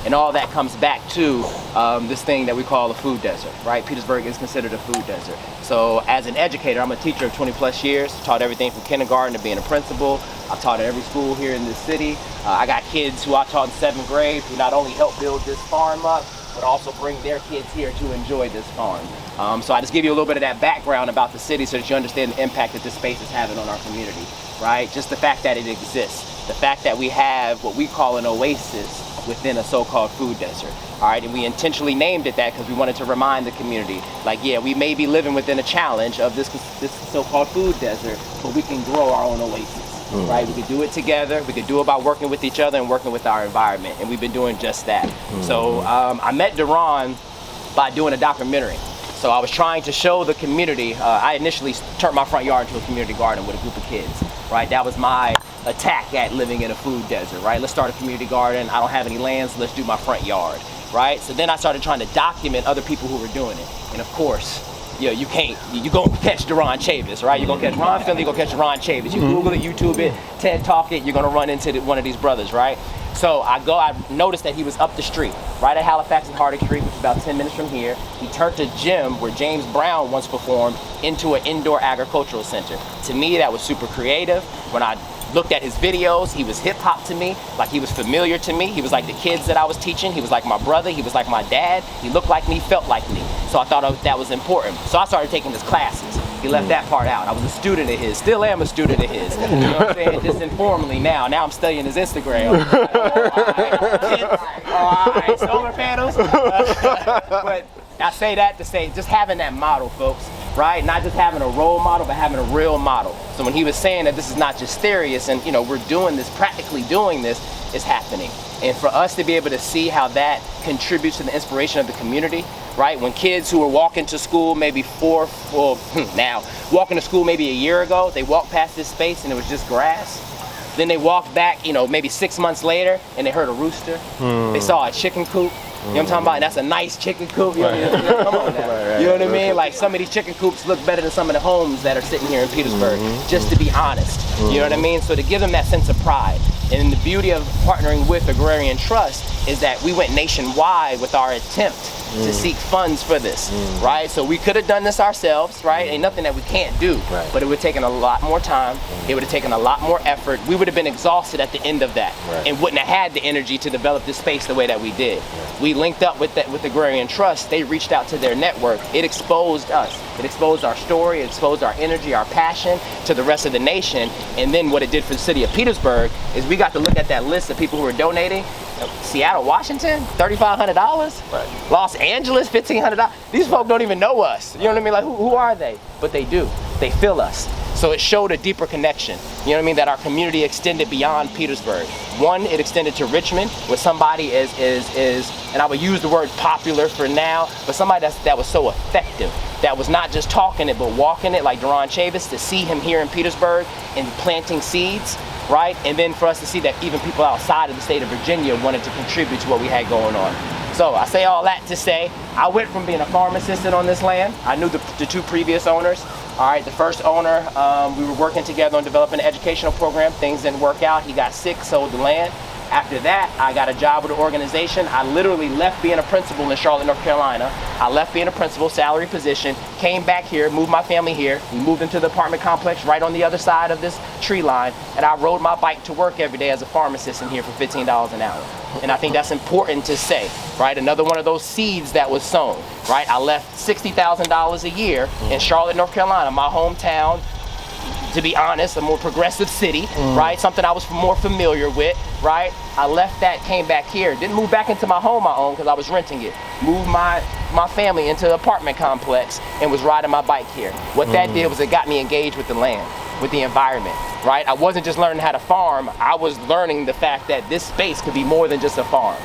And all that comes back to this thing that we call a food desert, right? Petersburg is considered a food desert. So as an educator, I'm a teacher of 20 plus years, taught everything from kindergarten to being a principal. I've taught at every school here in this city. I got kids who I taught in 7th grade who not only helped build this farm up, but also bring their kids here to enjoy this farm. So I just give you a little bit of that background about the city so that you understand the impact that this space is having on our community, right? Just the fact that it exists, the fact that we have what we call an oasis within a so-called food desert, all right? And we intentionally named it that because we wanted to remind the community, like, yeah, we may be living within a challenge of this so-called food desert, but we can grow our own oasis. Right, we could do it together. We could do it by working with each other and working with our environment, and we've been doing just that. So I met Tyrone by doing a documentary. So I was trying to show the community. I initially turned my front yard into a community garden with a group of kids. Right, that was my attack at living in a food desert. Right, let's start a community garden. I don't have any land, so let's do my front yard. Right, so then I started trying to document other people who were doing it, and of course, you gonna catch Tyrone Chavis, right? You're gonna catch Ron Finley, you're gonna catch Tyrone Chavis. You Google it, YouTube it, TED Talk it, you're gonna run into one of these brothers, right? So I noticed that he was up the street, right at Halifax and Hardwick Street, which is about 10 minutes from here. He turned a gym where James Brown once performed into an indoor agricultural center. To me, that was super creative. When I looked at his videos, he was hip hop to me, like he was familiar to me. He was like the kids that I was teaching. He was like my brother. He was like my dad. He looked like me, felt like me. So I thought that was important. So I started taking his classes. He left that part out. I was a student of his, still am a student of his. You know what I'm saying? Just informally now. Now I'm studying his Instagram. All right, solar panels. But I say that to say, just having that model, folks, right? Not just having a role model, but having a real model. So when he was saying that this is not just serious and, we're doing this, practically doing this, it's happening. And for us to be able to see how that contributes to the inspiration of the community, right? When kids who were walking to school maybe walking to school maybe a year ago, they walked past this space and it was just grass. Then they walked back, maybe 6 months later and they heard a rooster. They saw a chicken coop. You know what I'm talking about? And that's a nice chicken coop. Come on now. You know what I mean? Like some of these chicken coops look better than some of the homes that are sitting here in Petersburg, just to be honest. You know what I mean? So to give them that sense of pride. And the beauty of partnering with Agrarian Trust is that we went nationwide with our attempt to seek funds for this, right? So we could have done this ourselves, right? Ain't nothing that we can't do, but it would have taken a lot more time. It would have taken a lot more effort. We would have been exhausted at the end of that and wouldn't have had the energy to develop this space the way that we did. We linked up with Agrarian Trust. They reached out to their network. It exposed us. It exposed our story. It exposed our energy, our passion to the rest of the nation. And then what it did for the city of Petersburg is we got to look at that list of people who were donating. Seattle, Washington, $3,500. Right. Los Angeles, $1,500. These folk don't even know us. You know what I mean? Like, who are they? But they do. They feel us. So it showed a deeper connection. You know what I mean? That our community extended beyond Petersburg. One, it extended to Richmond, where somebody is, and I would use the word popular for now, but somebody that was so effective, that was not just talking it, but walking it, like Tyrone Chavis, to see him here in Petersburg and planting seeds, right? And then for us to see that even people outside of the state of Virginia wanted to contribute to what we had going on. So I say all that to say, I went from being a farm assistant on this land. I knew the two previous owners. All right, the first owner, we were working together on developing an educational program. Things didn't work out. He got sick, sold the land. After that, I got a job with an organization. I literally left being a principal in Charlotte, North Carolina. I left being a principal, salary position, came back here, moved my family here. We moved into the apartment complex right on the other side of this tree line, and I rode my bike to work every day as a farm assistant here for $15 an hour. And I think that's important to say, right? Another one of those seeds that was sown, right? I left $60,000 a year in Charlotte, North Carolina, my hometown. To be honest, a more progressive city, right? Something I was more familiar with, right? I left that, came back here. Didn't move back into my home I own because I was renting it. Moved my family into the apartment complex and was riding my bike here. What that did was it got me engaged with the land, with the environment, right? I wasn't just learning how to farm, I was learning the fact that this space could be more than just a farm.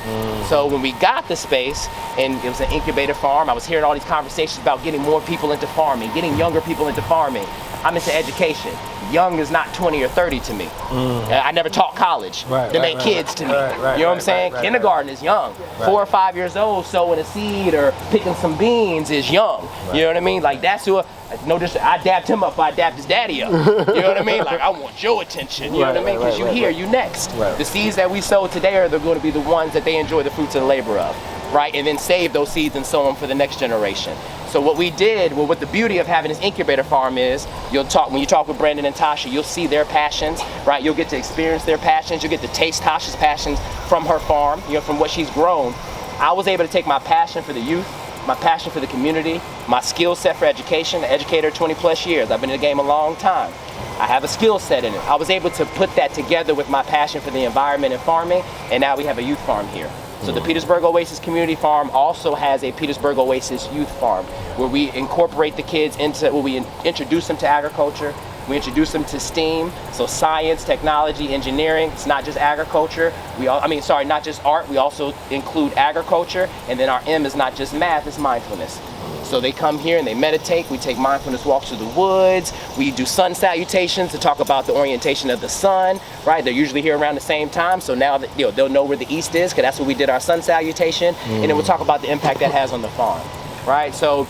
So when we got the space, and it was an incubator farm, I was hearing all these conversations about getting more people into farming, getting younger people into farming. I'm into education. Young is not 20 or 30 to me. I never taught college. Them ain't kids to me. You know what I'm saying? Kindergarten is young. 4 or 5 years old, sowing a seed or picking some beans is young. You know what I mean? Like that's who. I dapped him up. I dapped his daddy up. You know what I mean? Like I want your attention. You know what I mean? Because you here, you next. The seeds that we sow today are going to be the ones that they enjoy the fruits of the labor of, right? And then save those seeds and sow them for the next generation. So what we did, well, what the beauty of having this incubator farm is, when you talk with Brandon and Tasha, you'll see their passions, right? You'll get to experience their passions. You'll get to taste Tasha's passions from her farm, you know, from what she's grown. I was able to take my passion for the youth, my passion for the community, my skill set for education, an educator 20 plus years. I've been in the game a long time. I have a skill set in it. I was able to put that together with my passion for the environment and farming, and now we have a youth farm here. So the Petersburg Oasis Community Farm also has a Petersburg Oasis Youth Farm where we incorporate the kids into, we introduce them to agriculture, we introduce them to STEAM, so science, technology, engineering. It's not just agriculture. Not just art. We also include agriculture, and then our M is not just math, it's mindfulness. So they come here and they meditate. We take mindfulness walks through the woods. We do sun salutations to talk about the orientation of the sun, right? They're usually here around the same time. So now that, they'll know where the east is, because that's where we did our sun salutation. And then we'll talk about the impact that has on the farm, right? So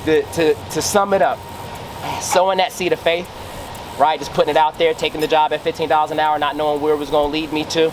to sum it up, sowing that seed of faith, right? Just putting it out there, taking the job at $15 an hour, not knowing where it was going to lead me to,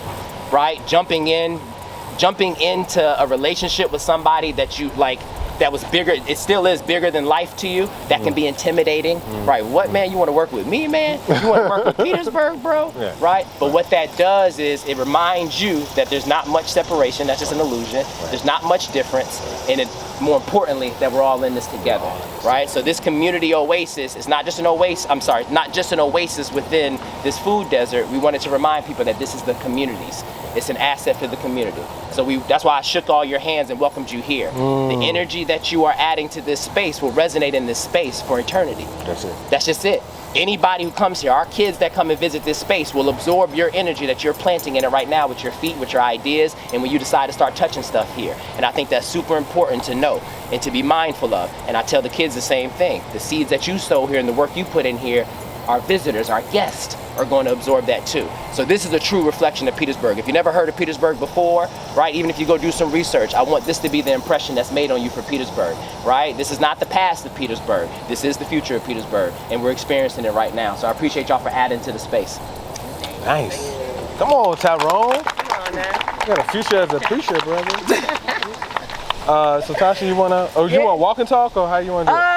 right? Jumping into a relationship with somebody that you like, that was bigger, it still is bigger than life to you, that can be intimidating, right? What, man, you want to work with me, man? You want to work with Petersburg, bro? Right? But what that does is it reminds you that there's not much separation, that's just an illusion. There's not much difference, and more importantly, that we're all in this together, right? So this community oasis is not just an oasis within this food desert. We wanted to remind people that this is the communities. It's an asset for the community. So that's why I shook all your hands and welcomed you here. The energy that you are adding to this space will resonate in this space for eternity. That's it. That's just it. Anybody who comes here, our kids that come and visit this space will absorb your energy that you're planting in it right now with your feet, with your ideas, and when you decide to start touching stuff here. And I think that's super important to know and to be mindful of. And I tell the kids the same thing. The seeds that you sow here and the work you put in here, our visitors, our guests are going to absorb that too. So this is a true reflection of Petersburg. If you never heard of Petersburg before, right, even if you go do some research, I want this to be the impression that's made on you for Petersburg, right? This is not the past of Petersburg. This is the future of Petersburg, and we're experiencing it right now. So I appreciate y'all for adding to the space. Nice. Come on, Tyrone. Come on, man. You got a future as a preacher, brother. So Tasha, you want walk and talk, or how you want to do it?